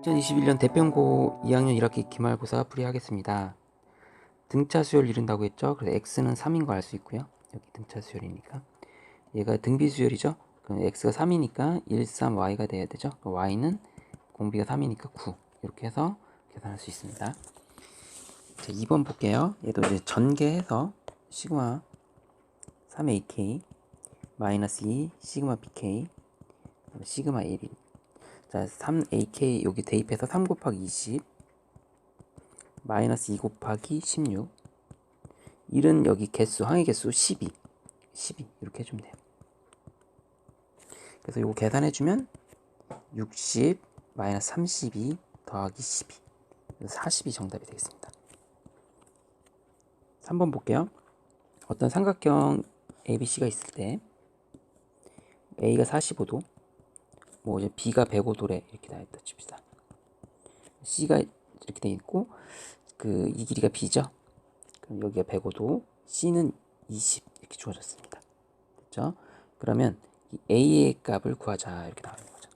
2021년 대평고 2학년 1학기 기말고사 풀이하겠습니다. 등차 수열 이룬다고 했죠. 그래서 x는 3인 거 알 수 있고요. 여기 등차 수열이니까 얘가 등비 수열이죠. 그럼 x가 3이니까 1, 3, y가 돼야 되죠. y는 공비가 3이니까 9 이렇게 해서 계산할 수 있습니다. 자, 2번 볼게요. 얘도 이제 전개해서 시그마 3ak 마이너스 2 시그마 bk 시그마 1 자, 3ak 여기 대입해서 3 곱하기 20 마이너스 2 곱하기 16 1은 여기 개수, 항의 개수 12 이렇게 해주면 돼요. 그래서 이거 계산해주면 60 마이너스 32 더하기 12 40이 정답이 되겠습니다. 3번 볼게요. 어떤 삼각형 ABC가 있을 때 A가 45도 뭐 이제 B가 105도래 이렇게 나와있다 칩시다. C가 이렇게 돼 있고 이 길이가 B죠. 그럼 여기가 105도, C는 20 이렇게 주어졌습니다. 됐죠? 그러면 이 A의 값을 구하자 이렇게 나오는 거죠.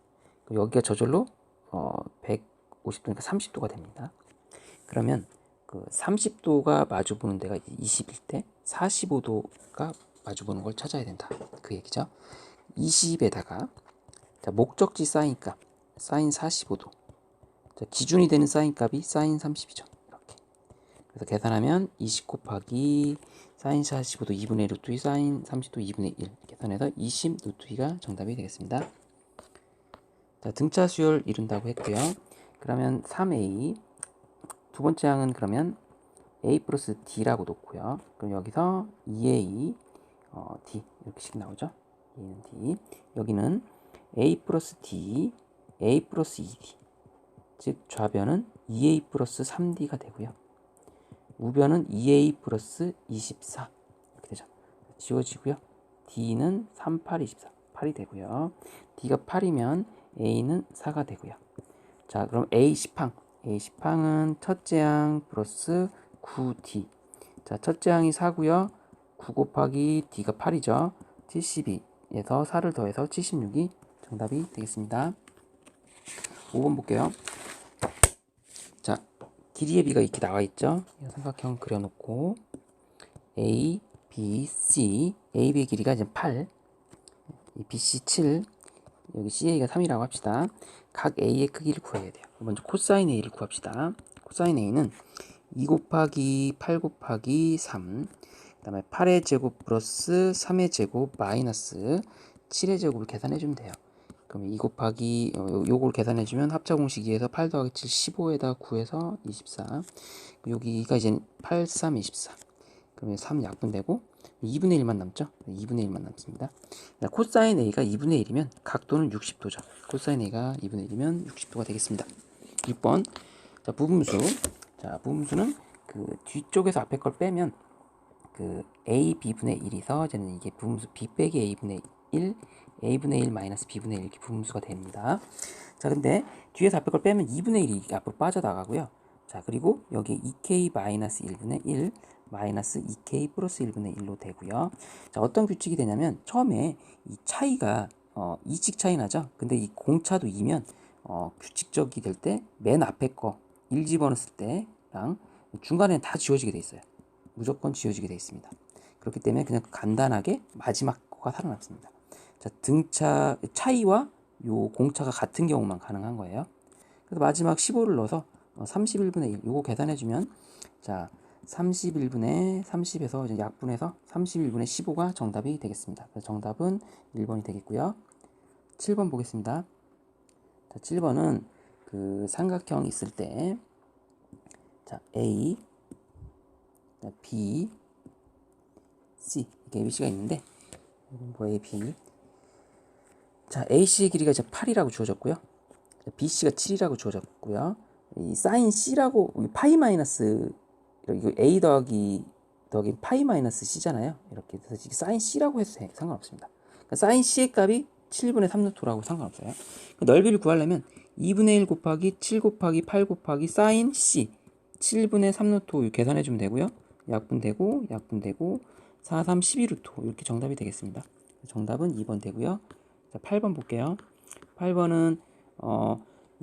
그럼 여기가 저절로 150도니까 30도가 됩니다. 그러면 그 30도가 마주보는 데가 20일 때 45도가 마주보는 걸 찾아야 된다. 그 얘기죠. 20에다가 자, 목적지 사인 값 사인 45도 자, 기준이 되는 사인 값이 사인 30이죠. 이렇게. 그래서 계산하면 20 곱하기 사인 45도 2분의 루트 2 사인 30도 2분의 1 계산해서 20 루트 2가 정답이 되겠습니다. 자, 등차 수열 이룬다고 했고요. 그러면 3a 두 번째 항은 그러면 a 플러스 d라고 놓고요. 그럼 여기서 2a d 이렇게씩 나오죠. 얘는 d 여기는 a 플러스 d a 플러스 2d 즉 좌변은 2a 플러스 3d가 되고요. 우변은 2a 플러스 24 이렇게 되죠. 지워지고요. d는 3, 8, 24 8이 되고요. d가 8이면 a는 4가 되고요. 자, 그럼 a 10항은 첫째 항 플러스 9d 자, 첫째 항이 4고요. 9 곱하기 d가 8이죠. 72에서 4를 더해서 76이 정답이 되겠습니다. 5번 볼게요. 자, 길이의 b가 이렇게 나와 있죠. 삼각형 그려놓고 a, b, c, a, b의 길이가 이제 8, bc 7, 여기 ca가 3이라고 합시다. 각 a의 크기를 구해야 돼요. 먼저 코사인 a를 구합시다. 코사인 a는 2 곱하기 8 곱하기 3, 그 다음에 8의 제곱 플러스 3의 제곱 마이너스 7의 제곱을 계산해주면 돼요. 그럼 2 곱하기 요걸 계산해주면 합차 공식 2에서 8 더하기 7 15에다 9에서 24 여기가 이제 8, 3, 24 그러면 3 약분되고 2분의 1만 남죠. 2분의 1만 남습니다. 코사인 A가 2분의 1이면 각도는 60도죠. 코사인 A가 2분의 1이면 60도가 되겠습니다. 6번 자, 부분수 자, 부분수는 그 뒤쪽에서 앞에 걸 빼면 그 A, B분의 1이서 이제는 이게 부분수 B 빼기 A분의 1 A분의 1 마이너스 B분의 1 이렇게 부분수가 됩니다. 자, 근데 뒤에서 앞에 걸 빼면 2분의 1이 앞으로 빠져나가고요. 자, 그리고 여기 2K 마이너스 1분의 1 마이너스 2K 플러스 1분의 1로 되고요. 자, 어떤 규칙이 되냐면 처음에 이 차이가 2씩 차이 나죠. 근데 이 공차도 2면 규칙적이 될 때 맨 앞에 거 1 집어넣었을 때랑 중간에 다 지워지게 돼 있어요. 무조건 지워지게 돼 있습니다. 그렇기 때문에 그냥 간단하게 마지막 거가 살아남습니다. 자, 등차 차이와 요 공차가 같은 경우만 가능한 거예요. 그래서 마지막 15를 넣어서 31분의 1 요거 계산해주면 자 31분의 30에서 이제 약분해서 31분의 15가 정답이 되겠습니다. 그래서 정답은 1번이 되겠고요. 7번 보겠습니다. 자, 7번은 그 삼각형 있을 때 자, A, B, C 이렇게 ABC가 있는데 뭐 A, B 자, AC의 길이가 이제 8이라고 주어졌고요. BC가 7이라고 주어졌고요. 이 사인 C라고 파이 마이너스 이거 A 더하기 파이 마이너스 C잖아요. 이렇게 해서 사인 C라고 해도 상관없습니다. 그러니까 사인 C의 값이 7분의 3루트라고 상관없어요. 그러니까 넓이를 구하려면 2분의 1 곱하기 7 곱하기 8 곱하기 사인 C 7분의 3루트 계산해주면 되고요. 약분되고 4, 3, 12루트 이렇게 정답이 되겠습니다. 정답은 2번 되고요. 자, 8번 볼게요. 8번은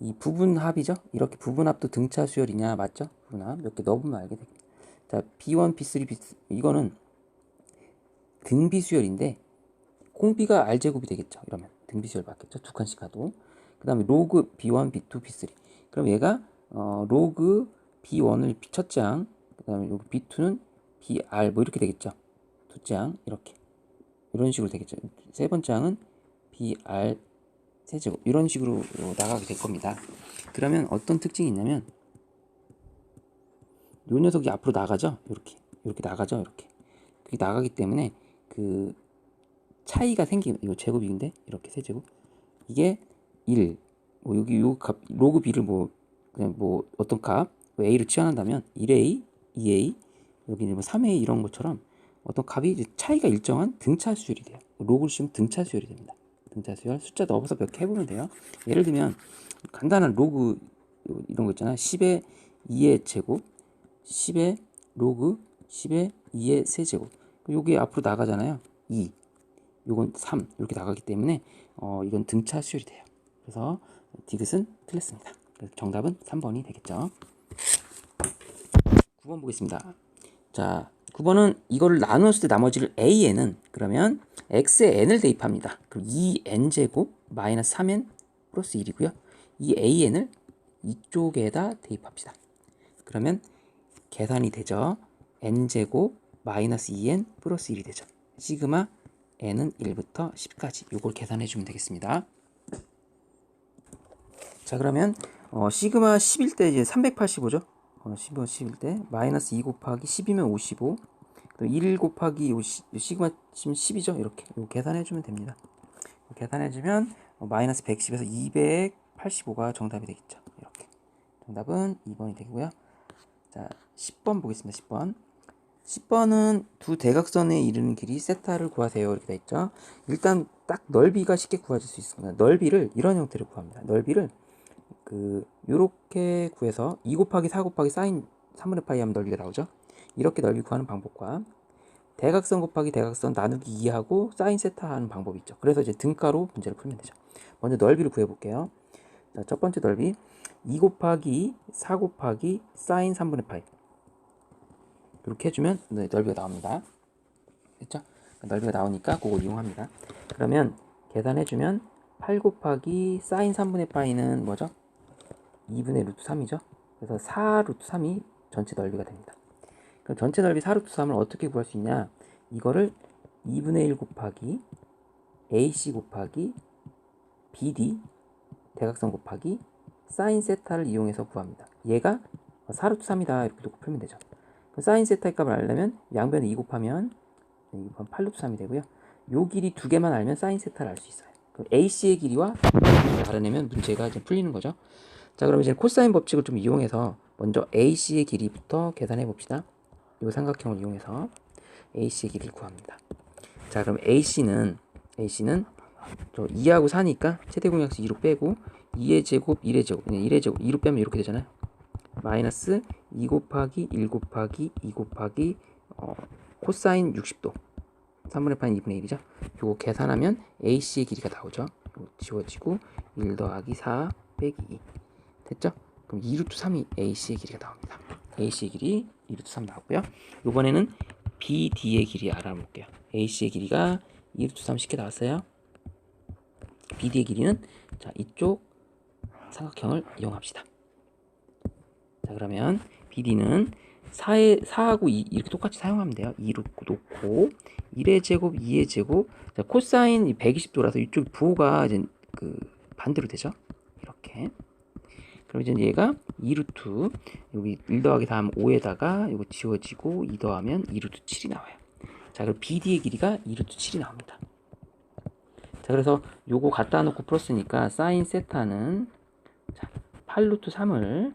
이 부분합이죠. 이렇게 부분합도 등차 수열이냐 맞죠? 부분합 몇 개 넣어보면 알게 됩니다. 자, B1, B3, B4 이거는 등비 수열인데 콩비가 R제곱이 되겠죠. 이러면 등비 수열 맞겠죠. 두 칸씩 가도. 그 다음에 로그 B1, B2, B3. 그럼 얘가 로그 B1을 첫 장, 그 다음에 여기 B2는 BR 뭐 이렇게 되겠죠. 두 장 이렇게 이런 식으로 되겠죠. 세 번째 장은 BR 세제곱 이런 식으로 나가게 될 겁니다. 그러면 어떤 특징이 있냐면 요 녀석이 앞으로 나가죠. 이렇게 나가죠. 이렇게 그게 나가기 때문에 그 차이가 생기면 이거 제곱인데 이렇게 세제곱 이게 1, 뭐 여기 요 값 로그 b를 뭐 그냥 뭐 어떤 값 a를 치환한다면 1a, 2a 여기는 뭐 3a 이런 것처럼 어떤 값이 이제 차이가 일정한 등차 수열이 돼요. 로그를 씌우면 등차 수열이 됩니다. 등차 수열 숫자 넣어서 몇 개 해보면 돼요. 예를 들면 간단한 로그 이런 거 있잖아요. 10의 2의 제곱 10의 로그 10의 2의 세제곱 여기 앞으로 나가잖아요. 2 요건 3 이렇게 나가기 때문에 이건 등차 수열이 돼요. 그래서 디귿은 틀렸습니다. 그래서 정답은 3번이 되겠죠. 9번 보겠습니다. 자, 9번은 이거를 나누었을 때 나머지를 AN은 그러면 X에 N을 대입합니다. 그럼 2N제곱 마이너스 3N 플러스 1이고요. 이 AN을 이쪽에다 대입합시다. 그러면 계산이 되죠. N제곱 마이너스 2N 플러스 1이 되죠. 시그마 N은 1부터 10까지 요걸 계산해 주면 되겠습니다. 자, 그러면 시그마 10일 때 이제 385죠. 시그마 10일 때 마이너스 2 곱하기 10이면 55 1 곱하기 시그마 10이죠. 이렇게 요 계산해 주면 됩니다. 계산해 주면 마이너스 110에서 285가 정답이 되겠죠. 이렇게 정답은 2번이 되고요. 자, 10번 보겠습니다. 10번 10번은 두 대각선에 이르는 길이 세타를 구하세요. 이렇게 돼 있죠. 일단 딱 넓이가 쉽게 구해질 수 있습니다. 넓이를 이런 형태로 구합니다. 넓이를 요렇게 구해서 2 곱하기 4 곱하기 사인 3분의 파이 하면 넓이가 나오죠. 이렇게 넓이 구하는 방법과 대각선 곱하기 대각선 나누기 2하고 사인 세타 하는 방법이 있죠. 그래서 이제 등가로 문제를 풀면 되죠. 먼저 넓이를 구해 볼게요. 자, 첫 번째 넓이 2 곱하기 4 곱하기 사인 3분의 파이 이렇게 해주면 넓이가 나옵니다. 됐죠? 넓이가 나오니까 그거 이용합니다. 그러면 계산해주면 8 곱하기 사인 3분의 파이는 뭐죠? 2분의 루트 3이죠. 그래서 4 루트 3이 전체 넓이가 됩니다. 그럼 전체 넓이 4 루트 3을 어떻게 구할 수 있냐? 이거를 2분의 1 곱하기 AC 곱하기 BD 대각선 곱하기 사인 세타를 이용해서 구합니다. 얘가 4 루트 3이다 이렇게 놓고 풀면 되죠. 사인 세타의 값을 알려면 양변에 2 곱하면 8 루트 3이 되고요. 요 길이 두 개만 알면 사인 세타를 알 수 있어요. 그럼 AC의 길이와 알아내면 문제가 이제 풀리는 거죠. 자, 그럼 이제 코사인 법칙을 좀 이용해서 먼저 AC의 길이부터 계산해 봅시다. 요 삼각형을 이용해서 AC의 길이를 구합니다. 자, 그럼 AC는 저 2하고 4니까 최대공약수 2로 빼고 2의 제곱 1의 제곱 1의 제곱 2로 빼면 이렇게 되잖아요. 마이너스 2 곱하기 1 곱하기 2 곱하기 코사인 60도 3분의 파이 2분의 1이죠. 요거 계산하면 AC의 길이가 나오죠. 지워지고 1 더하기 4 빼기 2 됐죠? 그럼 2루트 3이 AC의 길이가 나옵니다. AC의 길이 2루트 3 나오고요. 이번에는 BD의 길이 알아볼게요. AC의 길이가 2루트 3 쉽게 나왔어요. BD의 길이는 자, 이쪽 삼각형을 이용합시다. 자, 그러면 BD는 4하고 2 이렇게 똑같이 사용하면 돼요. 2로 놓고 1의 제곱, 2의 제곱. 자, 코사인 120도라서 이쪽 부호가 이제 반대로 되죠. 이렇게. 그럼 이제 얘가 2루트 여기 1 더하기 4 하면 5에다가 이거 지워지고 2 더하면 2루트 7이 나와요. 자, 그럼 BD의 길이가 2루트 7이 나옵니다. 자, 그래서 요거 갖다 놓고 풀었으니까 사인 세타는 자, 8루트 3을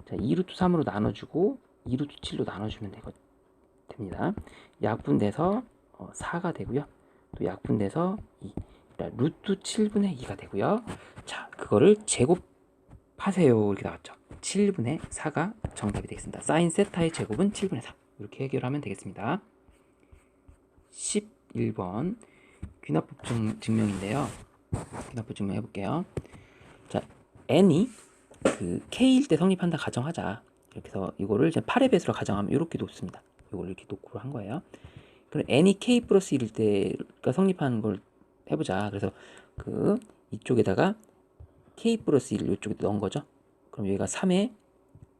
자, 2루트 3으로 나눠주고 2루트 7로 나눠주면 됩니다. 약분돼서 4가 되고요. 또 약분돼서 2. 그러니까 루트 7분의 2가 되고요. 자, 그거를 제곱하세요. 이렇게 나왔죠. 7분의 4가 정답이 되겠습니다. 사인 세타의 제곱은 7분의 4. 이렇게 해결하면 되겠습니다. 11번 귀납법 증명인데요. 귀납법 증명 해볼게요. 자, n이 그 k일 때 성립한다 가정하자. 이렇게 해서 이거를 이제 8의 배수로 가정하면 이렇게 놓습니다. 이걸 이렇게 놓고 한 거예요. 그럼 n이 k 플러스 1일 때가 성립하는 걸 해보자. 그래서 그 이쪽에다가 k 플러스 1을 이쪽에 넣은 거죠. 그럼 여기가 3에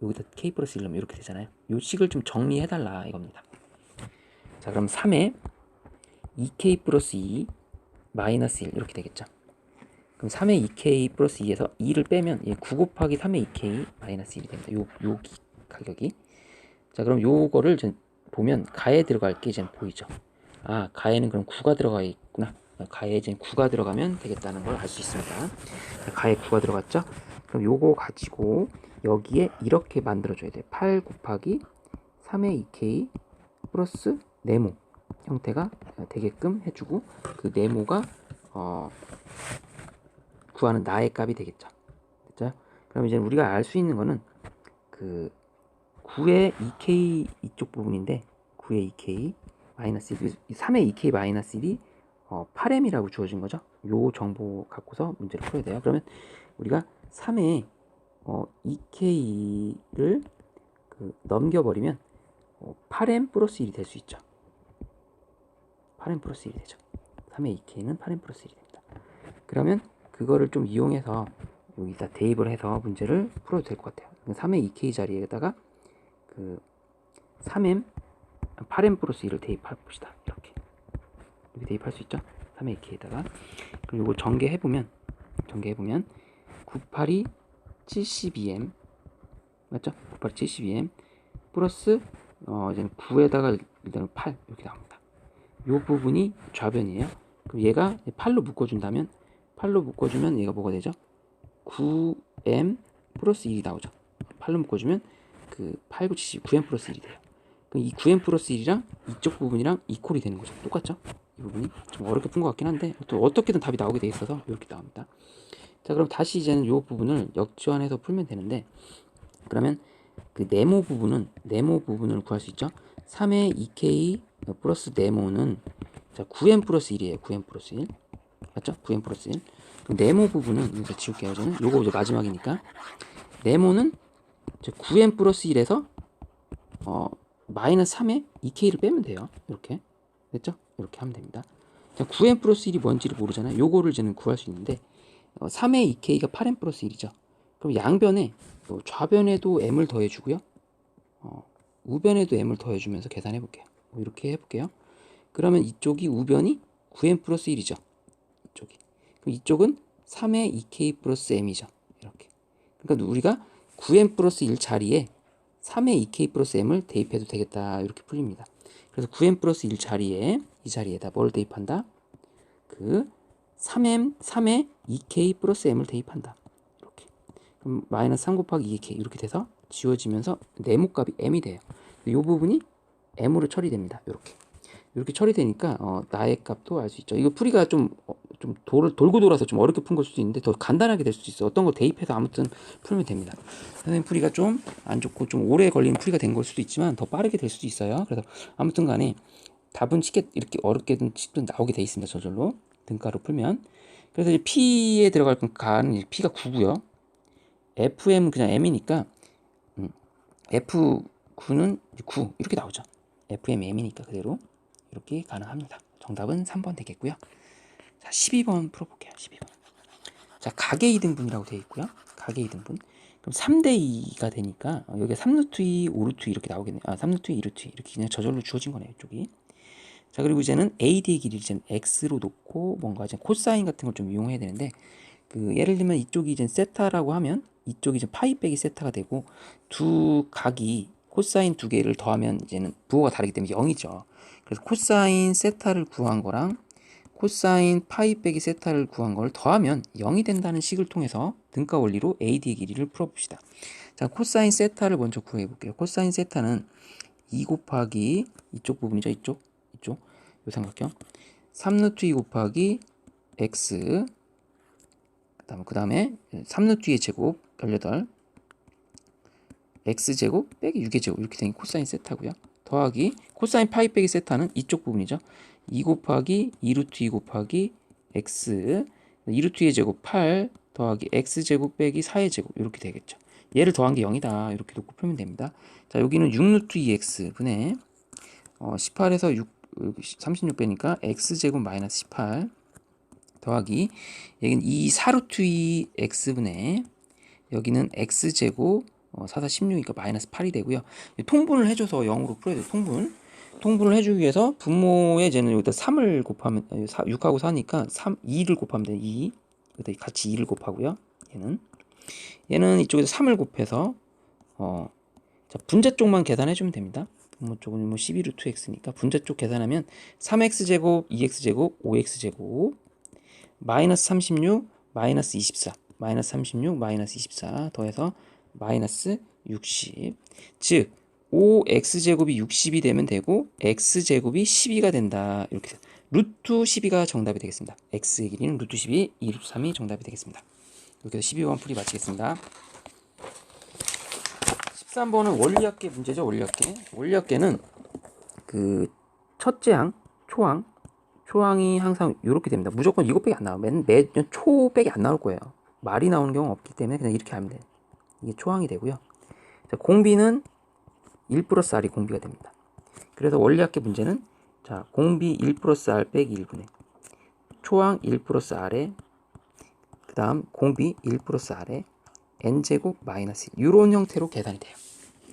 여기다 k 플러스 1 넣으면 이렇게 되잖아요. 이 식을 좀 정리해달라 이겁니다. 자, 그럼 3에 2k 플러스 2 마이너스 1 이렇게 되겠죠. 그럼 3의 2k 플러스 2에서 2를 빼면 9 곱하기 3의 2k 마이너스 1이 됩니다. 요 가격이. 자, 그럼 요거를 보면 가에 들어갈 게 이제 보이죠. 아, 가에는 그럼 9가 들어가 있구나. 가에 이제 9가 들어가면 되겠다는 걸 알 수 있습니다. 가에 9가 들어갔죠. 그럼 요거 가지고 여기에 이렇게 만들어줘야 돼요. 8 곱하기 3의 2k 플러스 네모 형태가 되게끔 해주고, 그 네모가 구하는 나의 값이 되겠죠. 됐죠? 그럼 이제 우리가 알 수 있는 거는 그 9의 2k 이쪽 부분인데 9의 2k 마이너스 1, 3의 2k 마이너스 1이 8m이라고 주어진 거죠. 요 정보 갖고서 문제를 풀어야 돼요. 그러면 우리가 3의 2k를 넘겨버리면 8m 플러스 1이 될 수 있죠. 8m 플러스 1이 되죠. 3의 2k는 8m 플러스 1이 됩니다. 그러면 그거를 좀 이용해서 여기다 대입을 해서 문제를 풀어도 될 것 같아요. 3의 2k 자리에다가 그 3m 8m 플러스 1을 대입해 봅시다. 이렇게 대입할 수 있죠. 3의 2k에다가. 그리고 이걸 전개해보면 98이 72m 맞죠? 98이 72m 플러스 이제 9에다가 일단 8 이렇게 나옵니다. 이 부분이 좌변이에요. 그럼 얘가 8로 묶어준다면 8로 묶어주면 얘가 뭐가 되죠? 9m 플러스 1이 나오죠. 8로 묶어주면 그 8, 9, 70, 9m 플러스 1이 돼요. 그럼 이 9m 플러스 1이랑 이쪽 부분이랑 이퀄이 되는 거죠. 똑같죠? 이 부분이 좀 어렵게 푼 것 같긴 한데 또 어떻게든 답이 나오게 돼 있어서 이렇게 나옵니다. 자, 그럼 다시 이제는 이 부분을 역전해서 풀면 되는데, 그러면 그 네모 부분을 구할 수 있죠. 3의 2k 플러스 네모는 자 9m 플러스 1이에요. 9m 플러스 1 맞죠? 9m 플러스 1. 그럼 네모 부분은 여기서 지울게요. 저는 요거 이제 마지막이니까 네모는 9m 플러스 1에서 마이너스 3에 2k를 빼면 돼요. 이렇게 됐죠? 이렇게 하면 됩니다. 자, 9m 플러스 1이 뭔지를 모르잖아요. 요거를 저는 구할 수 있는데 3의 2k가 8m 플러스 1이죠. 그럼 양변에 좌변에도 m을 더해주고요. 우변에도 m을 더해주면서 계산해 볼게요. 이렇게 해볼게요. 그러면 이쪽이 우변이 9m 플러스 1이죠. 이쪽이. 그럼 이쪽은 3의 2k 플러스 m이죠. 이렇게. 그러니까 우리가 9m 플러스 1 자리에 3의 2k 플러스 m을 대입해도 되겠다. 이렇게 풀립니다. 그래서 9m 플러스 1 자리에 이 자리에다 뭘 대입한다? 그 3의 2k 플러스 m을 대입한다. 이렇게. 그럼 마이너스 3 곱하기 2k 이렇게 돼서 지워지면서 네모값이 m이 돼요. 이 부분이 m으로 처리됩니다. 이렇게 처리되니까 나의 값도 알 수 있죠. 이거 풀이가 좀 돌고 돌아서 좀 어렵게 푼 걸 수도 있는데 더 간단하게 될 수도 있어요. 어떤 걸 대입해서 아무튼 풀면 됩니다. 선생님 풀이가 좀 안 좋고 좀 오래 걸리는 풀이가 된 걸 수도 있지만 더 빠르게 될 수도 있어요. 그래서 아무튼 간에 답은 쉽게 이렇게 어렵게든 쉽게 나오게 돼 있습니다. 저절로 등가로 풀면. 그래서 이제 P에 들어갈 가는 P가 9고요. FM은 그냥 M이니까 F9는 9 이렇게 나오죠. FM M이니까 그대로 이렇게 가능합니다. 정답은 3번 되겠고요. 자, 12번 풀어볼게요. 12번. 자, 가계 2등분이라고 되어 있고요. 가계 2등분. 그럼 3대 2가 되니까 여기가 3루트 2, 5루트 2 이렇게 나오겠네요. 3루트 2, 2루트 2 이렇게 그냥 저절로 주어진 거네요. 이쪽이. 자, 그리고 이제는 AD의 길이를 이제 X로 놓고 뭔가 이제 코사인 같은 걸 좀 이용해야 되는데, 예를 들면 이쪽이 이제 세타라고 하면 이쪽이 이제 파이 빼기 세타가 되고, 두 각이 코사인 두 개를 더하면 이제는 부호가 다르기 때문에 0이죠. 그래서 코사인 세타를 구한 거랑 코사인 파이 빼기 세타를 구한 걸 더하면 0이 된다는 식을 통해서 등가 원리로 AD의 길이를 풀어봅시다. 자, 코사인 세타를 먼저 구해 볼게요. 코사인 세타는 2 곱하기 이쪽 부분이죠. 이쪽 요 삼각형 3루트 2 곱하기 x 그 다음에 3루트 2의 제곱 18 x제곱 빼기 6의 제곱 이렇게 된 코사인 세타고요. 더하기 코사인 파이 빼기 세타는 이쪽 부분이죠. 2 곱하기 2루트 2 곱하기 x 2루트 2의 제곱 8 더하기 x제곱 빼기 4의 제곱 이렇게 되겠죠. 얘를 더한 게 0이다 이렇게 놓고 풀면 됩니다. 자, 여기는 6루트 2x 분의 18에서 36 빼니까 x제곱 마이너스 18 더하기 여기는 4루트 2x분의 여기는 x제곱 4, 16이니까 마이너스 8이 되고요. 통분을 해줘서 0으로 풀어야 돼요. 통분을 해주기 위해서 분모에 이제는 여기다 3을 곱하면 6하고 4니까 2를 곱하면 돼요. 2 여기다 같이 2를 곱하고요. 얘는 이쪽에서 3을 곱해서 자, 분자 쪽만 계산해주면 됩니다. 분모 쪽은 12루트 x니까 분자 쪽 계산하면 3x제곱 2x제곱 5x제곱 마이너스 36 마이너스 24 마이너스 36 마이너스 24 더해서 마이너스 60 즉 5x제곱이 60이 되면 되고 x제곱이 12가 된다. 이렇게 루트 12가 정답이 되겠습니다. x의 길이는 루트 12 2 루트 3이 정답이 되겠습니다. 이렇게 해서 12번 풀이 마치겠습니다. 13번은 원리학계 문제죠. 원리학계는 그 첫째 항 초항이 항상 이렇게 됩니다. 무조건 이것밖에 안 나와요. 매년 초밖에 안 나올 거예요. 말이 나오는 경우는 없기 때문에 그냥 이렇게 하면 돼요. 이게 초항이 되고요. 자, 공비는 1 플러스 r이 공비가 됩니다. 그래서 원리학계 문제는 자, 공비 1 플러스 r 빼기 1분의 초항 1 플러스 r에 그 다음 공비 1 플러스 r에 n제곱 마이너스 이런 형태로 계산이 돼요.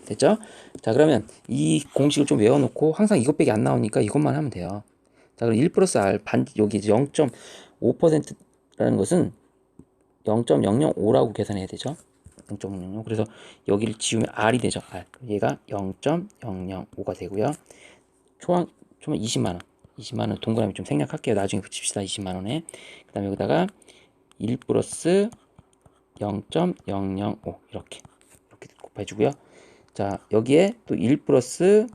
됐죠? 자, 그러면 이 공식을 좀 외워놓고 항상 이것밖에 안 나오니까 이것만 하면 돼요. 자, 그럼 1 플러스 r 여기 0.5%라는 것은 0.005라고 계산해야 되죠. 0.005. 그래서 여기를 지우면 r이 되죠. r. 얘가 0.005가 되고요. 초항 20만 원 동그라미 좀 생략할게요. 나중에 붙입시다. 20만 원에. 그다음에 여기다가 1 플러스 0.005 이렇게 곱해주고요. 자, 여기에 또 1 플러스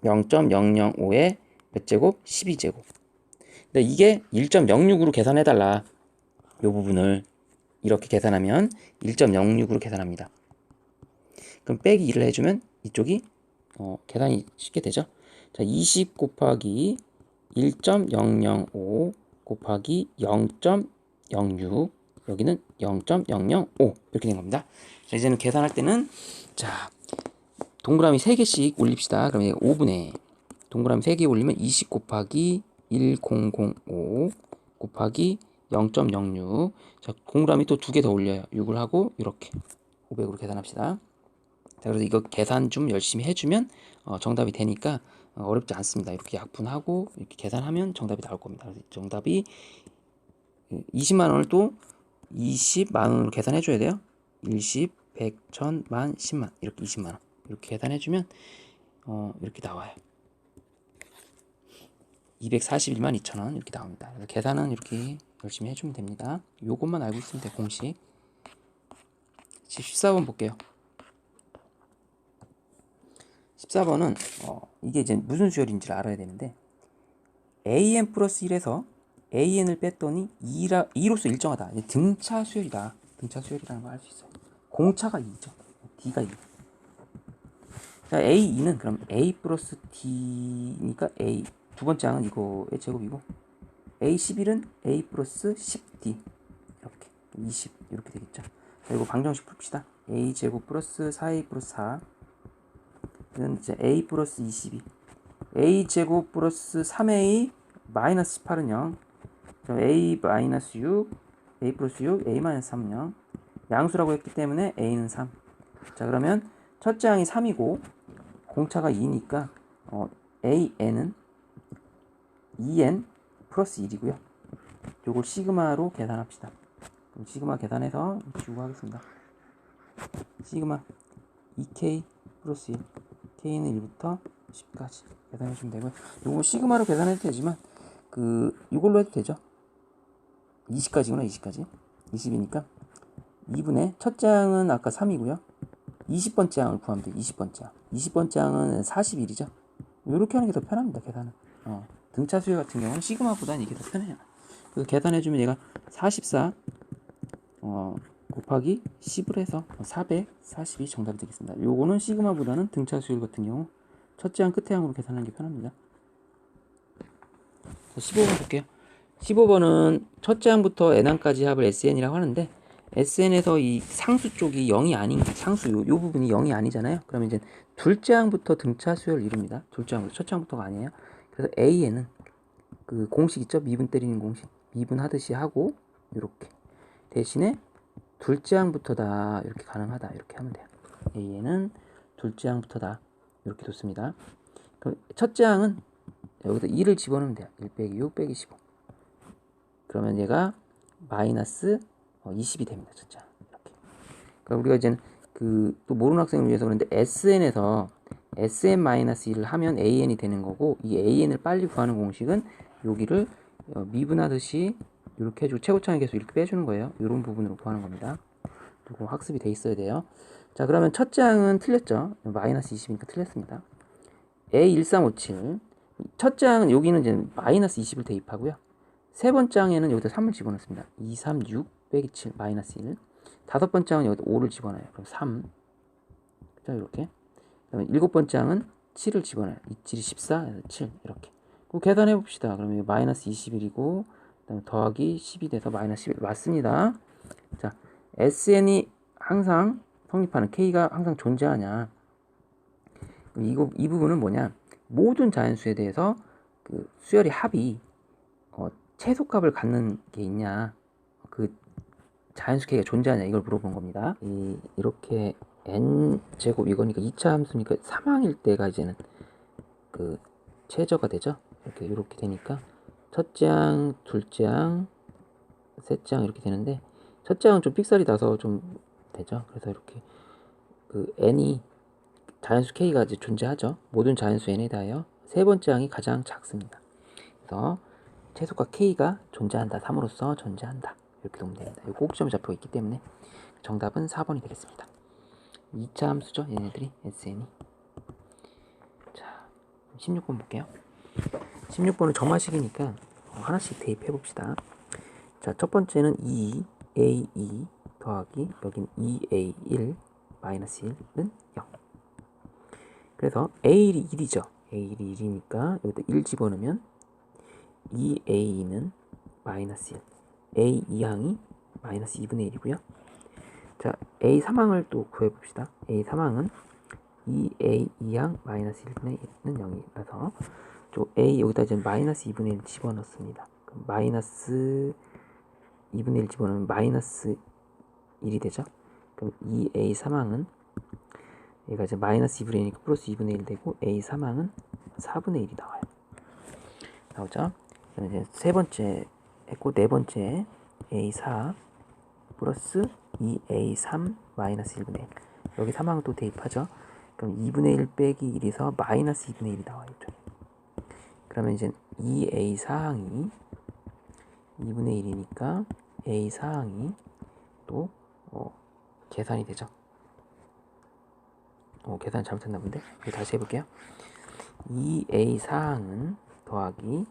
0.005에 몇 제곱? 12제곱. 근데 이게 1.06으로 계산해달라. 이 부분을 이렇게 계산하면 1.06으로 계산합니다. 그럼 빼기 1을 해주면 이쪽이 계산이 쉽게 되죠. 자, 20 곱하기 1.005 곱하기 0.06 여기는 0.005 이렇게 된 겁니다. 자, 이제는 계산할 때는 자, 동그라미 3개씩 올립시다. 그럼 5분의 동그라미 3개 올리면 20 곱하기 1005 곱하기 0.06. 자, 동그라미 또 2개 더 올려요. 6을 하고 이렇게 500으로 계산합시다. 자, 그래서 이거 계산 좀 열심히 해주면 정답이 되니까 어렵지 않습니다. 이렇게 약분하고 이렇게 계산하면 정답이 나올 겁니다. 그래서 정답이 20만 원을 또 20만 원으로 계산해 줘야 돼요. 10, 100, 1000, 만, 10만 이렇게 20만 원 이렇게 계산해 주면 이렇게 나와요. 241만 2천 원 이렇게 나옵니다. 그래서 계산은 이렇게 열심히 해주면 됩니다. 요것만 알고 있으면 돼요. 공식. 14번 볼게요. 14번은 이게 이제 무슨 수열인지를 알아야 되는데 an 플러스 1에서 an을 뺐더니 2로서 일정하다. 이제 등차 수열이다. 등차 수열이라는 걸 알 수 있어요. 공차가 2죠. d가 2. 자, a2는 그럼 a 플러스 d니까 a 두 번째 항은 이거의 제곱이고 a11은 a 플러스 10d 이렇게 20 이렇게 되겠죠. 자, 이거 방정식 풉시다. a 제곱 플러스 4a 플러스 4 는 이제 a 플러스 22 a 제곱 플러스 3a 마이너스 18은 0 a 마이너스 6 a 플러스 6 a 마이너스 3은 0 양수라고 했기 때문에 a는 3. 자, 그러면 첫째 항이 3이고 공차가 2니까 an은 2n 플러스 1이고요. 요걸 시그마로 계산합시다. 그럼 시그마 계산해서 지우고 하겠습니다. 시그마 2k 플러스 1 k는 1부터 10까지 계산해 주면 되고요. 요거 시그마로 계산해도 되지만 이걸로 해도 되죠. 20까지구나. 20이니까 2분의 첫째 항은 아까 3이고요. 20번째 항을 구하면 돼요. 20번째 항은 41이죠. 이렇게 하는 게 더 편합니다. 계산은. 등차 수열 같은 경우는 시그마보다는 이게 더 편해요. 그래서 계산해주면 얘가 44 곱하기 10을 해서 440이 정답이 되겠습니다. 요거는 시그마보다는 등차 수열 같은 경우 첫째 항 끝에 항으로 계산하는 게 편합니다. 자, 15번 볼게요. 15번은 첫째 항부터 n항까지 합을 SN이라고 하는데 SN에서 이 상수 쪽이 0이 아닌 상수 요 부분이 0이 아니잖아요. 그러면 이제 둘째 항부터 등차 수열을 이룹니다. 둘째 항부터 첫째 항부터가 아니에요. 그래서 A에는 그 공식 있죠? 미분 때리는 공식. 미분 하듯이 하고 이렇게 대신에 둘째 항부터다 이렇게 가능하다 이렇게 하면 돼요. A에는 둘째 항부터다 이렇게 뒀습니다. 그럼 첫째 항은 여기다 2를 집어넣으면 돼요. 1 빼기 6 빼기 15. 그러면 얘가 마이너스 20이 됩니다. 첫째 항. 이렇게. 그럼 우리가 이제는 그 또 모르는 학생을 위해서 그런데 SN에서 SN-1을 하면 AN이 되는 거고, 이 AN을 빨리 구하는 공식은 여기를 미분하듯이 이렇게 해주고 최고차의 개수 이렇게 빼주는 거예요. 이런 부분으로 구하는 겁니다. 그리고 학습이 돼 있어야 돼요. 자, 그러면 첫째 항은 틀렸죠. 마이너스 20이니까 틀렸습니다. A1357. 첫째 항은 여기는 이제 마이너스 20을 대입하고요. 세 번째 항에는 여기다 3을 집어넣습니다. 2, 3, 6 빼기 7 마이너스 1. 다섯 번째 항은 여기다 5를 집어넣어요. 그럼 3. 자, 이렇게. 그다음에 일곱 번째 항은 7을 집어넣어요. 2, 7이 14, 7 이렇게. 그 계산해 봅시다. 그러면 마이너스 21이고 그다음에 더하기 10이 돼서 마이너스 11 맞습니다. 자, SN이 항상 성립하는 K가 항상 존재하냐? 이 부분은 뭐냐? 모든 자연수에 대해서 그 수열의 합이 최소값을 갖는 게 있냐? 그 자연수 K가 존재하냐? 이걸 물어본 겁니다. 이렇게 n 제곱 이거니까 2차 함수니까 3항일 때가 이제는 그 최저가 되죠. 이렇게 되니까 첫째 항, 둘째 항, 셋째 항 이렇게 되는데 첫째 항은 좀 삑살이 나서 좀 되죠. 그래서 이렇게 그 n이 자연수 k가 이제 존재하죠. 모든 자연수 n에 대하여 세 번째 항이 가장 작습니다. 그래서 최소값 k가 존재한다. 3으로서 존재한다. 이렇게 놓으면 됩니다. 이 꼭지점이 잡혀 있기 때문에 정답은 4번이 되겠습니다. 2차 함수죠. 얘네들이 SN이. 자, 16번 볼게요. 16번은 점화식이니까 하나씩 대입해 봅시다. 자, 첫 번째는 2A2 더하기 여긴 2A1 마이너스 1은 0. 그래서 A1이 1이죠. A1이 1이니까 여기다 1 집어넣으면 2A2는 마이너스 1. A2항이 마이너스 2분의 1이고요. 자, A3항을 또 구해봅시다. A3항은 2A2항 마이너스 1분의 1은 0이라서 A 여기다 이제 마이너스 2분의 1 집어넣습니다. 그럼 마이너스 2분의 1 집어넣으면 마이너스 1이 되죠. 그럼 2A3항은 얘가 이제 마이너스 2분의 1이니까 플러스 2분의 1 되고 A3항은 4분의 1이 나와요. 나오죠? 그럼 이제 세 번째 했고 네 번째 A4 플러스 2A3 마이너스 1분의 1. 여기 3항을 또 대입하죠. 그럼 2분의 1 빼기 1이서 마이너스 2분의 1이 나와요. 그러면 이제 2A4항이 2분의 1이니까 A4항이 또 계산이 되죠. 계산 잘못했나 본데? 다시 해볼게요. 2A4항은 더하기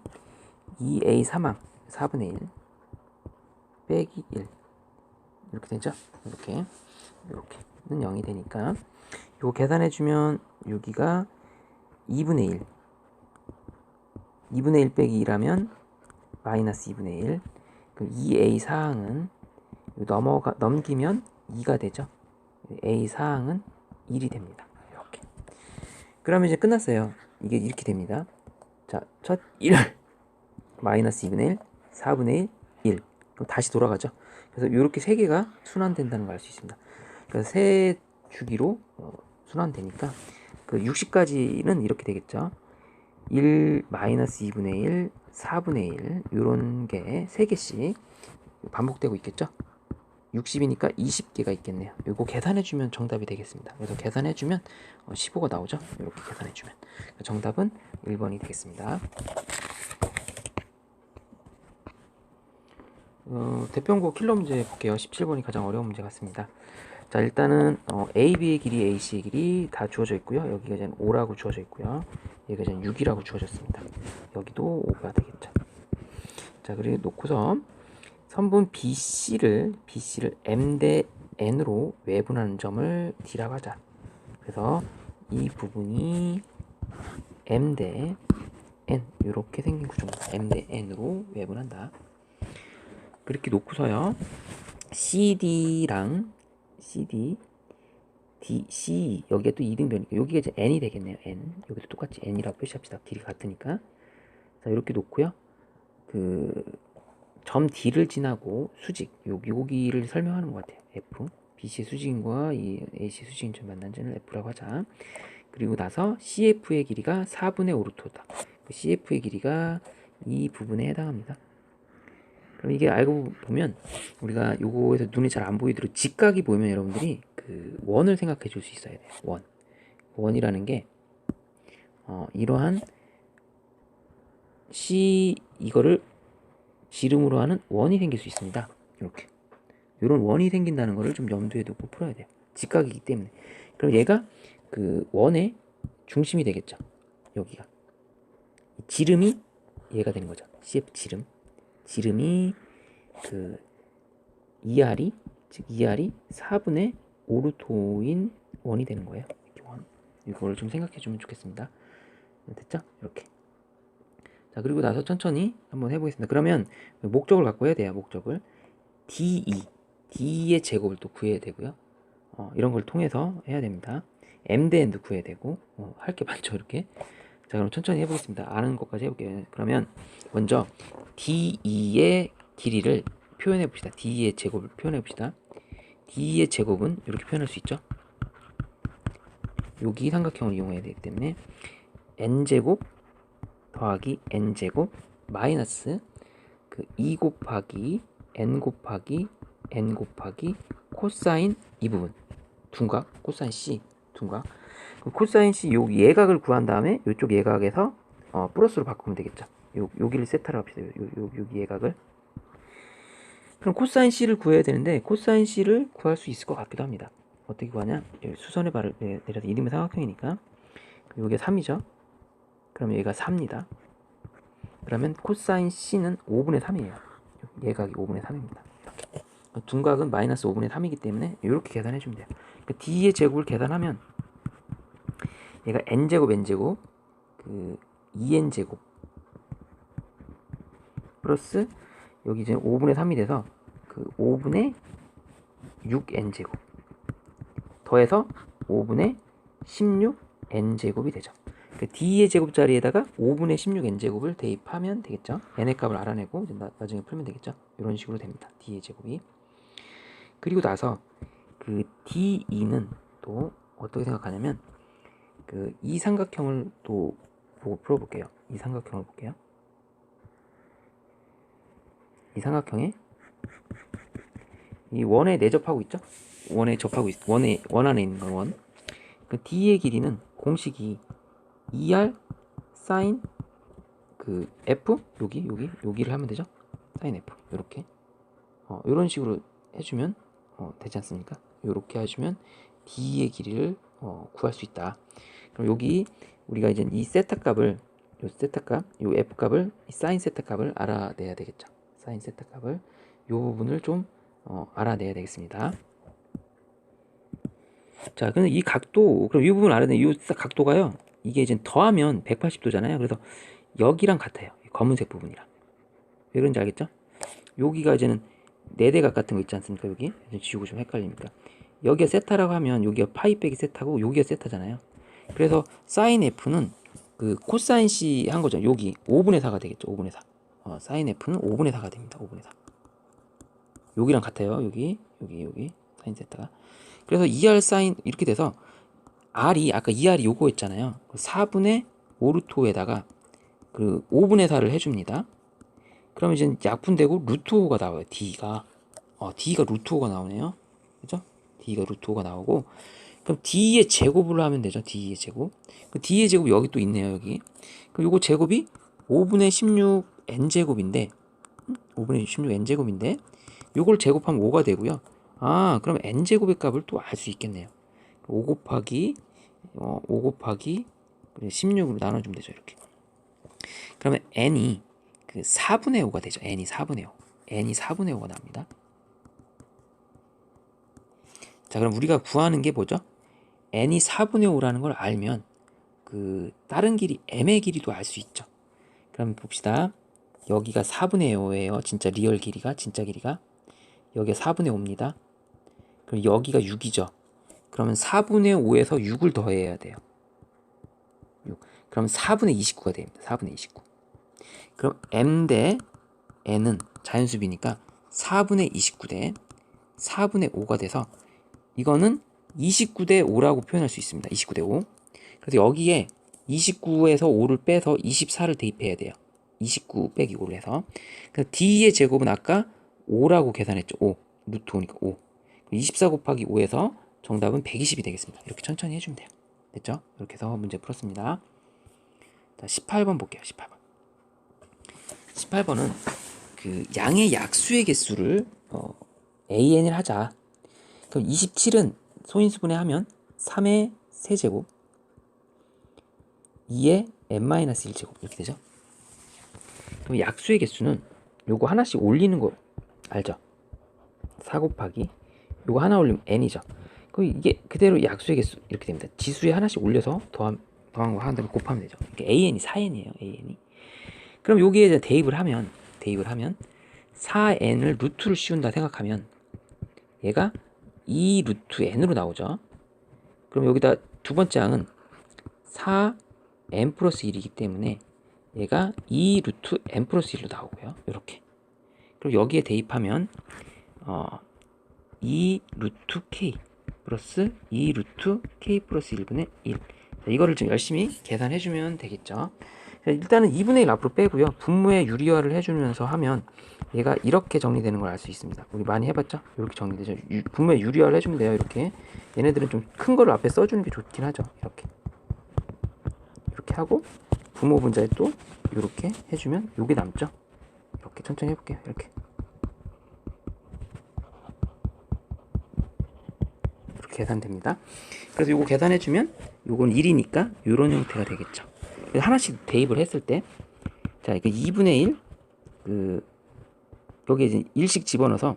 2A3항 4분의 1 빼기 1 이렇게 되죠? 이렇게는 0이 되니까 이거 계산해주면 여기가 2분의 1 2분의 1 빼기 2라면 마이너스 2분의 1. 그럼 2A4항은 넘기면 2가 되죠. A4항은 1이 됩니다. 이렇게. 그러면 이제 끝났어요. 이게 이렇게 됩니다. 자, 첫 1을 마이너스 2분의 1, 4분의 1, 1. 그럼 다시 돌아가죠. 그래서 이렇게 세 개가 순환된다는 걸 알 수 있습니다. 그래서 세 주기로 순환되니까 그 60까지는 이렇게 되겠죠. 1 마이너스 2분의 1, 4분의 1 이런 게 3개씩 반복되고 있겠죠. 60이니까 20개가 있겠네요. 이거 계산해주면 정답이 되겠습니다. 그래서 계산해주면 15가 나오죠. 이렇게 계산해주면 정답은 1번이 되겠습니다. 대평고 킬러 문제 볼게요. 17번이 가장 어려운 문제 같습니다. 자, 일단은 AB의 길이, AC의 길이 다 주어져 있고요. 여기가 이제 5라고 주어져 있고요. 여기가 이제 6이라고 주어졌습니다. 여기도 5가 되겠죠. 자, 그리고 놓고서 선분 BC를 M 대 N으로 외분하는 점을 D라고 하자. 그래서 이 부분이 M 대 N 이렇게 생긴 구조입니다. M 대 N으로 외분한다. 그렇게 놓고서요. CD랑 CD, D, C 여기에 또 이등변이니까 여기가 이제 N이 되겠네요. N 여기도 똑같이 N이라고 표시합시다. 길이 같으니까. 자 이렇게 놓고요. 그 점 D를 지나고 수직 여기를 설명하는 것 같아요. F BC 수직인과 이 AC 수직인 점 만난 점을 F라고 하자. 그리고 나서 CF의 길이가 4분의 5 루트다. CF의 길이가 이 부분에 해당합니다. 그럼 이게 알고 보면 우리가 요거에서 눈이 잘 안 보이도록 직각이 보이면 여러분들이 그 원을 생각해 줄 수 있어야 돼요. 원이라는 게 이러한 C 이거를 지름으로 하는 원이 생길 수 있습니다. 이렇게 이런 원이 생긴다는 거를 좀 염두에 두고 풀어야 돼요. 직각이기 때문에. 그럼 얘가 그 원의 중심이 되겠죠. 여기가 지름이 얘가 되는 거죠. CF 지름이 그 ER이 즉 ER이 4분의 5루토인 원이 되는 거예요. 이걸 좀 생각해 주면 좋겠습니다. 됐죠? 이렇게. 자 그리고 나서 천천히 한번 해보겠습니다. 그러면 목적을 갖고 해야 돼요. 목적을 D의 제곱을 또 구해야 되고요. 이런 걸 통해서 해야 됩니다. M대N도 구해야 되고 할 게 많죠. 이렇게. 자 그럼 천천히 해보겠습니다. 아는 것까지 해볼게요. 그러면 먼저 DE의 길이를 표현해 봅시다. D의 제곱을 표현해 봅시다. D의 제곱은 이렇게 표현할 수 있죠. 여기 삼각형을 이용해야 되기 때문에 n제곱 더하기 n제곱 마이너스 그 2 곱하기 n 곱하기 n 곱하기 코사인 이 부분 둔각 코사인 C 둔각 코사인 C 요 예각을 구한 다음에 이쪽 예각에서 플러스로 바꾸면 되겠죠. 여기를 세타로 합시다. 여기 예각을. 그럼 코사인 C를 구해야 되는데 코사인 C를 구할 수 있을 것 같기도 합니다. 어떻게 구하냐? 수선의 발을 내려서 이름의 삼각형이니까 여기가 3이죠. 그럼 얘가 4입니다. 그러면 코사인 C는 5분의 3이에요. 예각이 5분의 3입니다. 둔각은 마이너스 5분의 3이기 때문에 이렇게 계산해 주면 돼요. 그러니까 D의 제곱을 계산하면 얘가 n제곱 그 2n제곱 플러스 여기 이제 5분의 3이 돼서 그 5분의 6n제곱 더해서 5분의 16n제곱이 되죠. 그 D의 제곱 자리에다가 5분의 16n제곱을 대입하면 되겠죠. n의 값을 알아내고 이제 나중에 풀면 되겠죠. 이런 식으로 됩니다. D의 제곱이. 그리고 나서 그 DE는 또 어떻게 생각하냐면 그 이 삼각형을 또 보고 풀어볼게요. 이 삼각형을 볼게요. 이 삼각형에 이 원에 내접하고 있죠. 원 안에 있는 건 원. 그 D의 길이는 공식이 2R 사인 그 F 여기를 하면 되죠. 사인 F 이렇게 이런 식으로 해주면 되지 않습니까? 이렇게 해주면 D의 길이를 구할 수 있다. 그럼 여기 우리가 이제 이 세타 값을 요 F 값을 이 사인 세타 값을 알아내야 되겠죠. 사인 세타 값을 요 부분을 좀 알아내야 되겠습니다. 자, 그럼 이 각도, 그럼 이 부분 알아내, 이 각도가요, 이게 이제 더하면 180도잖아요. 그래서 여기랑 같아요. 검은색 부분이랑. 왜 그런지 알겠죠? 여기가 이제는 4대각 같은 거 있지 않습니까? 여기. 지우고 좀 헷갈리니까. 여기가 세타라고 하면 여기가 파이 빼기 세타고 여기가 세타잖아요. 그래서 사인 F는 그 코사인 C 한 거죠. 여기 5분의 4가 되겠죠. 5분의 4. 사인 F는 5분의 4가 됩니다. 5분의 4. 여기랑 같아요. 여기 사인 세타가. 그래서 2R 사인 이렇게 돼서 R이 아까 2R이 요거 있잖아요. 4분의 5루트에다가 그 5분의 4를 해줍니다. 그러면 이제 약분되고 루트 5가 나와요. D가 루트 5가 나오네요. 그죠? D가 루트 5가 나오고 그럼 D의 제곱으로 하면 되죠. D의 제곱. 그 D의 제곱 여기 또 있네요. 여기. 그럼 요거 제곱이 5분의 16 n제곱인데 5분의 16 n제곱인데 요걸 제곱하면 5가 되고요. 그럼 n제곱의 값을 또 알 수 있겠네요. 5 곱하기 16으로 나눠주면 되죠. 이렇게. 그러면 n이 그 4분의 5가 되죠. n이 4분의 5. n이 4분의 5가 나옵니다. 자, 그럼 우리가 구하는 게 뭐죠? n이 4분의 5라는 걸 알면 그 다른 길이 m의 길이도 알 수 있죠. 그럼 봅시다. 여기가 4분의 5예요. 진짜 리얼 길이가, 진짜 길이가. 여기가 4분의 5입니다. 그럼 여기가 6이죠. 그러면 4분의 5에서 6을 더해야 돼요. 6. 그럼 4분의 29가 됩니다. 4분의 29. 그럼 m 대 n은 자연수비니까 4분의 29 대 4분의 5가 돼서 이거는 29 대 5라고 표현할 수 있습니다. 29 대 5. 그래서 여기에 29에서 5를 빼서 24를 대입해야 돼요. 29 빼기 5를 해서. 그래서 D의 제곱은 아까 5라고 계산했죠. 5. 루트 5니까 5. 24 곱하기 5에서 정답은 120이 되겠습니다. 이렇게 천천히 해주면 돼요. 됐죠? 이렇게 해서 문제 풀었습니다. 자, 18번 볼게요. 18번. 18번은 그 양의 약수의 개수를 AN을 하자. 그럼 27은 소인수분해하면 3의 세제곱 2의 n-1제곱 이렇게 되죠. 그럼 약수의 개수는 요거 하나씩 올리는 거 알죠? 4 곱하기 요거 하나 올리면 n이죠. 그럼 이게 그대로 약수의 개수 이렇게 됩니다. 지수에 하나씩 올려서 더한 거 하나 더 곱하면 되죠. AN이 4n이에요. AN이. 그럼 여기에 이제 대입을 하면 4n을 루트를 씌운다 생각하면 얘가 2 루트 n으로 나오죠. 그럼 여기다 두 번째 항은 4n 플러스 1이기 때문에 얘가 2 루트 n 플러스 1로 나오고요. 이렇게. 그리고 여기에 대입하면 2 루트 k 플러스 2 루트 k 플러스 1분의 1. 자, 이거를 좀 열심히 계산해주면 되겠죠. 자, 일단은 2분의 1 앞으로 빼고요. 분모의 유리화를 해주면서 하면 얘가 이렇게 정리되는 걸 알 수 있습니다. 우리 많이 해봤죠? 이렇게 정리되죠. 분모의 유리화를 해주면 돼요. 이렇게. 얘네들은 좀 큰 거를 앞에 써주는 게 좋긴 하죠. 이렇게 하고 부모 분자에 또 이렇게 해주면 요게 남죠. 이렇게 천천히 해볼게요. 이렇게 계산됩니다. 그래서 요거 계산해주면 요건 1이니까 요런 형태가 되겠죠. 그래서 하나씩 대입을 했을 때, 자, 이거 2분의 1, 여기에 이제 1씩 집어넣어서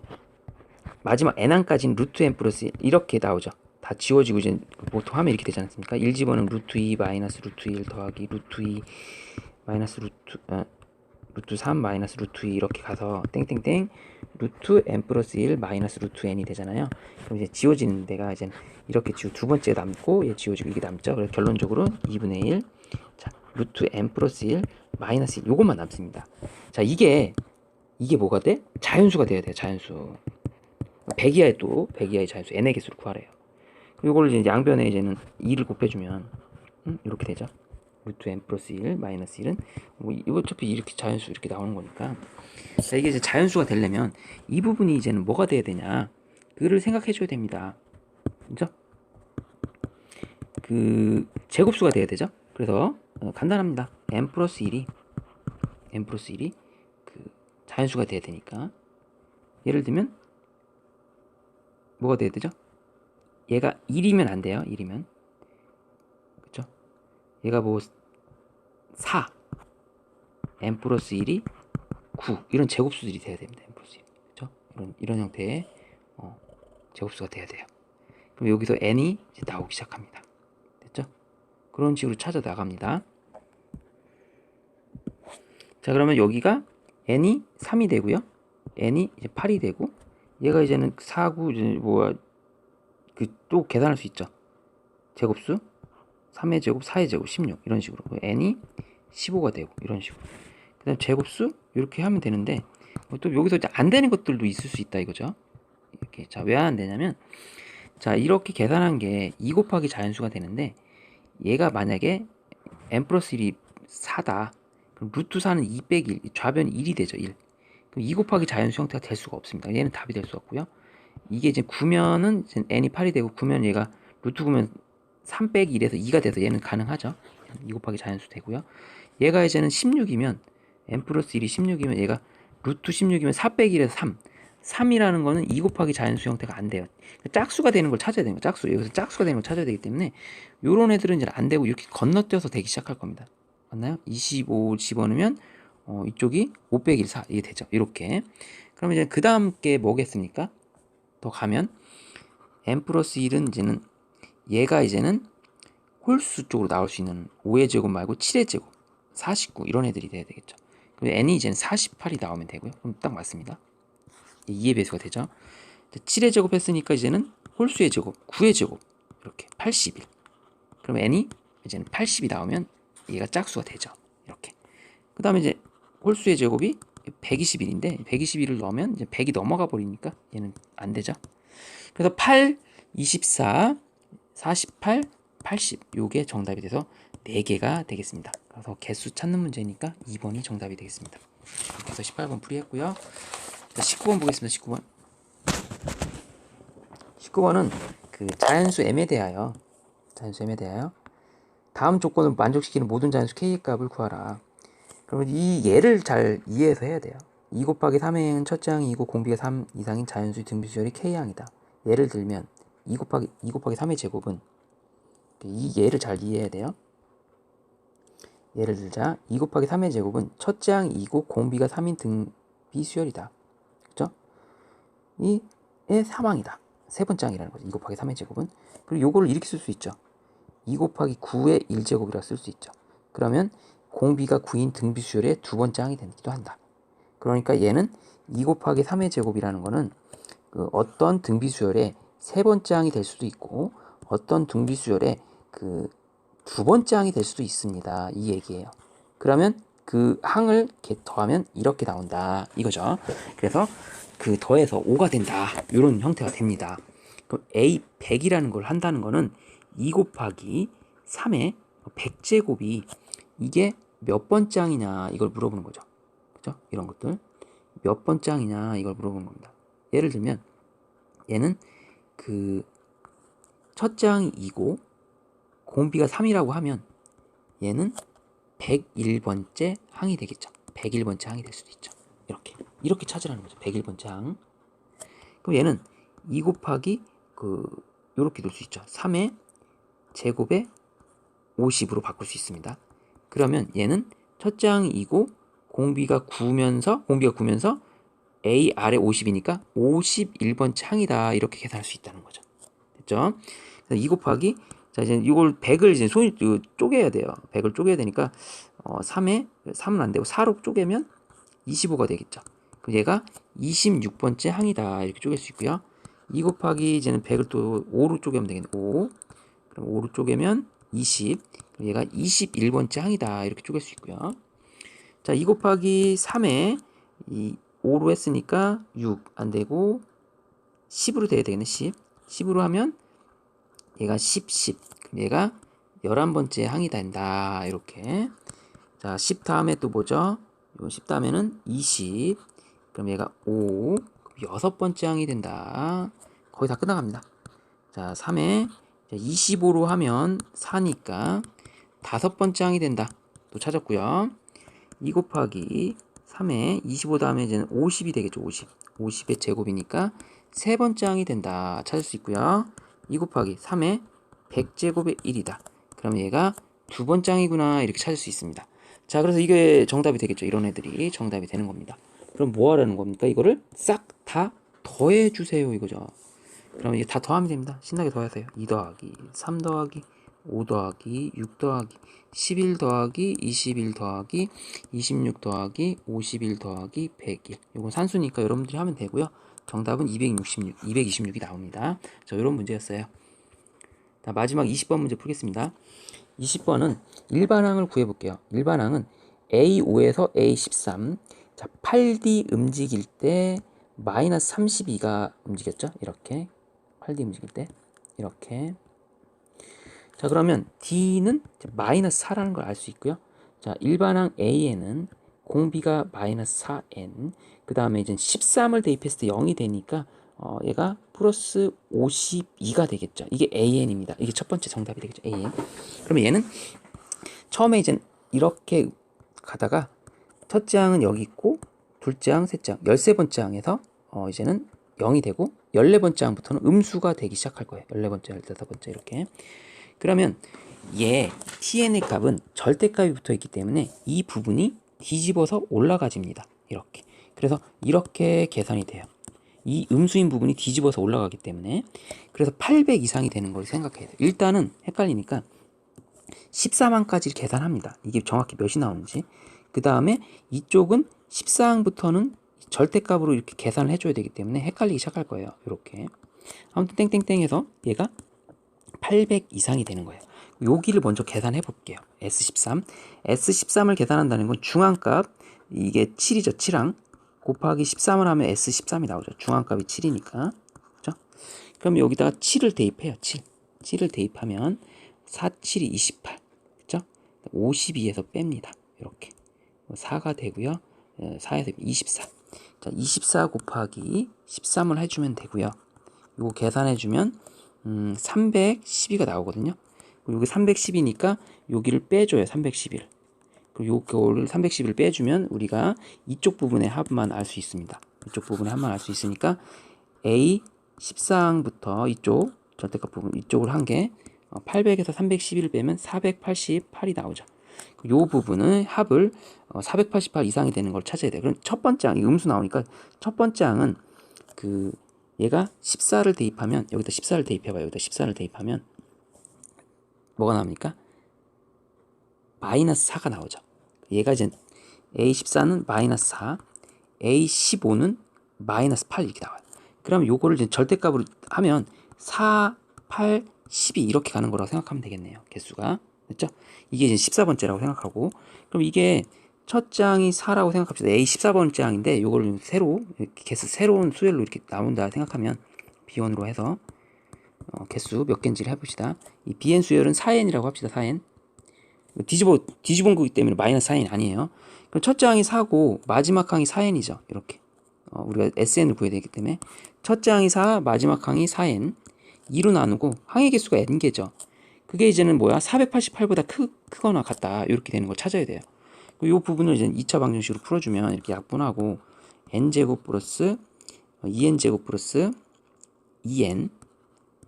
마지막 n항까지는 루트 n 플러스 1 이렇게 나오죠. 다 지워지고 이제 보통 하면 이렇게 되지 않습니까? 1 집어넣으면 루트 2 마이너스 루트 1 더하기 루트 2 마이너스 루트 3 마이너스 루트 2 이렇게 가서 땡땡땡 루트 n 플러스 1 마이너스 루트 n이 되잖아요. 그럼 이제 지워지는 데가 이제 이렇게 지우 두 번째 남고 얘 지워지고 이게 남죠. 그래서 결론적으로 2분의 1 자, 루트 n 플러스 1 마이너스 1 요것만 남습니다. 자, 이게 뭐가 돼? 자연수가 돼야 돼요. 자연수. 100 이하의 자연수 n의 개수를 구하래요. 그리고 이걸 이제 양변에 이제는 2를 곱해주면 이렇게 되죠. 루트 n 플러스 1 마이너스 1은 뭐 이거 어차피 이렇게 자연수 이렇게 나오는 거니까. 자, 이게 이제 자연수가 되려면 이 부분이 이제는 뭐가 돼야 되냐 그를 생각해 줘야 됩니다. 그죠? 그 제곱수가 돼야 되죠. 그래서 간단합니다. n 플러스 1이 그 자연수가 돼야 되니까 예를 들면 뭐가 돼야 되죠? 얘가 1이면 안 돼요. 1이면 그쵸? 얘가 뭐 4 n 플러스 1이 9 이런 제곱수들이 돼야 됩니다. n 플러스 1 그쵸? 이런 형태의 제곱수가 돼야 돼요. 그럼 여기서 n이 이제 나오기 시작합니다. 됐죠? 그런 식으로 찾아 나갑니다. 자, 그러면 여기가 n이 3이 되고요. n이 이제 8이 되고 얘가 이제는 4, 9 이제 뭐야 또 계산할 수 있죠. 제곱수 3의 제곱, 4의 제곱, 16 이런 식으로 n이 15가 되고 이런 식으로 그 다음 제곱수 이렇게 하면 되는데 또 여기서 이제 안 되는 것들도 있을 수 있다 이거죠. 이렇게 자, 왜 안 되냐면 자, 이렇게 계산한 게 2 곱하기 자연수가 되는데 얘가 만약에 n 플러스 1이 4다 그럼 루트 4는 2 빼기 1 좌변이 1이 되죠. 1 그럼 2 곱하기 자연수 형태가 될 수가 없습니다. 얘는 답이 될 수 없고요. 이게 이제 9면은 이제 n이 8이 되고 9면 얘가 루트 9면 3 빼기 1에서 2가 돼서 얘는 가능하죠. 2 곱하기 자연수 되고요. 얘가 이제는 16이면 n 플러스 1이 16이면 얘가 루트 16이면 4 빼기 1에서 3 3이라는 거는 2 곱하기 자연수 형태가 안 돼요. 짝수가 되는 걸 찾아야 되는 거예요. 짝수. 여기서 짝수가 되는 걸 찾아야 되기 때문에 요런 애들은 이제 안 되고 이렇게 건너뛰어서 되기 시작할 겁니다. 맞나요? 25 집어넣으면 이쪽이 5 빼기 1 4 이게 되죠. 이렇게. 그럼 이제 그 다음 게 뭐겠습니까? 더 가면 n 플러스 1은 이제는 얘가 이제는 홀수 쪽으로 나올 수 있는 5의 제곱 말고 7의 제곱 49 이런 애들이 돼야 되겠죠. 그럼 n이 이제는 48이 나오면 되고요. 그럼 딱 맞습니다. 2의 배수가 되죠. 7의 제곱 했으니까 이제는 홀수의 제곱, 9의 제곱 이렇게 81. 그럼 n이 이제는 80이 나오면 얘가 짝수가 되죠. 이렇게. 그 다음에 이제 홀수의 제곱이 121인데 121을 넣으면 이제 100이 넘어가 버리니까 얘는 안 되죠. 그래서 8, 24, 48, 80 요게 정답이 돼서 4개가 되겠습니다. 그래서 개수 찾는 문제니까 2번이 정답이 되겠습니다. 그래서 18번 풀이했고요. 자, 19번 보겠습니다. 19번. 19번은 그 자연수 m에 대하여 다음 조건을 만족시키는 모든 자연수 k의 값을 구하라. 그러면 이 예를 잘 이해해서 해야 돼요. 2 곱하기 3의 행은 첫째 항이고 공비가 3 이상인 자연수의 등비수열이 k항이다. 예를 들면 2 곱하기 3의 제곱은 이 예를 잘 이해해야 돼요. 예를 들자 2 곱하기 3의 제곱은 첫째 항이고 공비가 3인 등비수열이다. 그죠? 이의 3항이다. 세 번째 항이라는 거죠. 2 곱하기 3의 제곱은. 그리고 요거를 이렇게 쓸 수 있죠. 2 곱하기 9의 1제곱이라고 쓸 수 있죠. 그러면 공비가 9인 등비수열의 두 번째 항이 되기도 한다. 그러니까 얘는 2 곱하기 3의 제곱이라는 거는 그 어떤 등비수열의 세 번째 항이 될 수도 있고 어떤 등비수열의 그 두 번째 항이 될 수도 있습니다. 이 얘기예요. 그러면 그 항을 이렇게 더하면 이렇게 나온다. 이거죠. 그래서 그 더해서 5가 된다. 이런 형태가 됩니다. 그럼 A 100이라는 걸 한다는 거는 2 곱하기 3의 100제곱이 이게 몇 번째 항이냐 이걸 물어보는 거죠. 그죠? 이런 것들 몇 번째 항이냐 이걸 물어보는 겁니다. 예를 들면 얘는 그 첫째 항이 2고 공비가 3이라고 하면 얘는 101번째 항이 되겠죠. 101번째 항이 될 수도 있죠. 이렇게 찾으라는 거죠. 101번째 항. 그럼 얘는 2 곱하기 요렇게 둘 수 있죠. 3의 제곱에 50으로 바꿀 수 있습니다. 그러면 얘는 첫째 항이 2고 공비가 9면서 A 아래 50이니까 51번째 항이다. 이렇게 계산할 수 있다는 거죠. 됐죠? 2 곱하기 자 이제 이걸 100을 이제 쪼개야 돼요. 100을 쪼개야 되니까 3은 안 되고 4로 쪼개면 25가 되겠죠. 그럼 얘가 26번째 항이다. 이렇게 쪼갤 수 있고요. 2 곱하기 이제는 100을 또 5로 쪼개면 되겠네. 5. 그럼 5로 쪼개면 20. 그럼 얘가 21번째 항이다. 이렇게 쪼갤 수 있고요. 자, 2 곱하기 3에 이 5로 했으니까 6 안 되고 10으로 돼야 되겠네. 10으로 하면 얘가 10. 그럼 얘가 11번째 항이 된다. 이렇게. 자, 10 다음에 또 뭐죠? 10 다음에는 20. 그럼 얘가 5. 6번째 항이 된다. 거의 다 끝나갑니다. 자, 3에 25로 하면 4니까 5번째 항이 된다. 또 찾았고요. 2 곱하기 3에 25 다음에 이제는 50이 되겠죠. 50의 제곱이니까 세 번째 항이 된다. 찾을 수 있고요. 2 곱하기 3에 100제곱의 1이다. 그럼 얘가 두 번째 항이구나. 이렇게 찾을 수 있습니다. 자, 그래서 이게 정답이 되겠죠. 이런 애들이 정답이 되는 겁니다. 그럼 뭐 하라는 겁니까? 이거를 싹 다 더해주세요. 이거죠. 그럼 이게 다 더하면 됩니다. 신나게 더하세요. 2 더하기 3 더하기 5 더하기 6 더하기 11 더하기 21 더하기 26 더하기 51 더하기 101. 이건 산수니까 여러분들이 하면 되고요. 정답은 226이 나옵니다. 자, 이런 문제였어요. 자, 마지막 20번 문제 풀겠습니다. 20번은 일반항을 구해볼게요. 일반항은 A5에서 A13. 자, 8D 움직일 때 마이너스 32가 움직였죠? 이렇게. 8D 움직일 때. 이렇게. 자, 그러면 D는 마이너스 4라는 걸 알 수 있고요. 자, 일반항 A에는 공비가 마이너스 4n. 그 다음에 이제 13을 대입했을 때 0이 되니까 얘가 플러스 52가 되겠죠. 이게 AN입니다. 이게 첫 번째 정답이 되겠죠. AN. 그러면 얘는 처음에 이제 이렇게 가다가 첫째 항은 여기 있고 둘째 항, 셋째 항, 13번째 항에서 이제는 0이 되고 14번째 항부터는 음수가 되기 시작할 거예요. 14번째, 15번째 이렇게. 그러면 얘 tn의 값은 절대값이 붙어 있기 때문에 이 부분이 뒤집어서 올라가집니다. 이렇게. 그래서 이렇게 계산이 돼요. 이 음수인 부분이 뒤집어서 올라가기 때문에. 그래서 800 이상이 되는 걸 생각해야 돼요. 일단은 헷갈리니까 14만까지 계산합니다. 이게 정확히 몇이 나오는지. 그 다음에 이쪽은 14항부터는 절대값으로 이렇게 계산을 해줘야 되기 때문에 헷갈리기 시작할 거예요. 이렇게. 아무튼 땡땡땡해서 얘가 800 이상이 되는 거예요. 여기를 먼저 계산해 볼게요. S13. S13을 계산한다는 건 중앙값, 이게 7이죠. 7항. 곱하기 13을 하면 S13이 나오죠. 중앙값이 7이니까. 그죠? 그럼 여기다가 7을 대입해요. 7. 7을 대입하면 4, 7이 28. 그죠? 52에서 뺍니다. 이렇게. 4가 되고요. 4에서 24. 자, 24 곱하기 13을 해주면 되고요. 요거 계산해주면 312가 나오거든요. 여기 310이니까 여기를 빼줘요. 311. 그리고 요거를 311 빼주면 우리가 이쪽 부분의 합만 알 수 있습니다. 이쪽 부분의 합만 알 수 있으니까 A 14항부터 이쪽 절대값 부분 이쪽을 한 게 800에서 311 빼면 488이 나오죠. 요 부분은 합을 488 이상이 되는 걸 찾아야 돼요. 그럼 첫 번째 항, 음수 나오니까 첫 번째 항은 그 얘가 14를 대입하면 여기다 14를 대입해봐요. 여기다 14를 대입하면 뭐가 나옵니까? 마이너스 4가 나오죠. 얘가 이제 A14는 마이너스 4, A15는 마이너스 8 이렇게 나와요. 그럼 요거를 이제 절대값으로 하면 4, 8, 12 이렇게 가는 거라고 생각하면 되겠네요. 개수가. 됐죠? 이게 이제 14번째라고 생각하고, 그럼 이게 첫 장이 4라고 생각합시다. A 14번째 항인데 요거를 새로 개수 새로운 수열로 이렇게 나온다 생각하면 B1으로 해서 개수 몇 개인지를 해봅시다. 이 BN 수열은 4n이라고 합시다. 4n. 뒤집은 거기 때문에 마이너스 4n 아니에요. 그럼 첫째 항이 4고 마지막 항이 4n이죠. 이렇게. 우리가 SN을 구해야 되기 때문에 첫째 항이 4, 마지막 항이 4n. 2로 나누고 항의 개수가 n개죠. 그게 이제는 뭐야? 488보다 크거나 같다. 이렇게 되는 걸 찾아야 돼요. 이 부분을 이제 2차 방정식으로 풀어주면 이렇게 약분하고 n제곱 플러스 2n제곱 플러스 2n은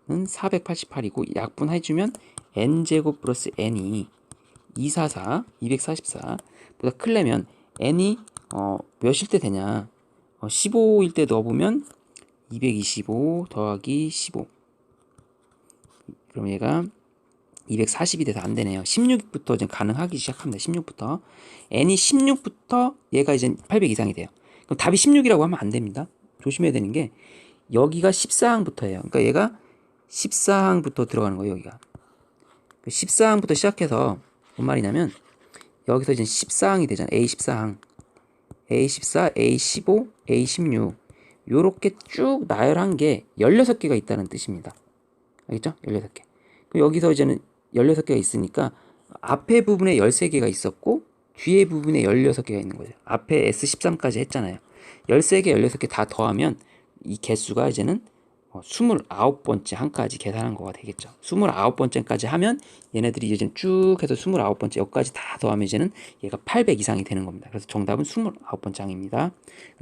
488이고 약분해주면 n제곱 플러스 n이 244보다 크려면 n이 몇일 때 되냐? 15일 때 넣어보면 225 더하기 15. 그럼 얘가 240이 돼서 안 되네요. 16부터 이제 가능하기 시작합니다. 16부터. n이 16부터 얘가 이제 800 이상이 돼요. 그럼 답이 16이라고 하면 안 됩니다. 조심해야 되는 게 여기가 14항부터예요. 그러니까 얘가 14항부터 들어가는 거예요. 여기가. 14항부터 시작해서 뭔 말이냐면 여기서 이제 14항이 되잖아요. A14항. A14, A15, A16 요렇게 쭉 나열한 게 16개가 있다는 뜻입니다. 알겠죠? 16개. 여기서 이제는 16개가 있으니까 앞에 부분에 13개가 있었고 뒤에 부분에 16개가 있는 거죠. 앞에 S13까지 했잖아요. 13개, 16개 다 더하면 이 개수가 이제는 29번째 항까지 계산한 거가 되겠죠. 29번째까지 하면 얘네들이 이제 쭉 해서 29번째 여기까지 다 더하면 이제는 얘가 800 이상이 되는 겁니다. 그래서 정답은 29번째 항입니다.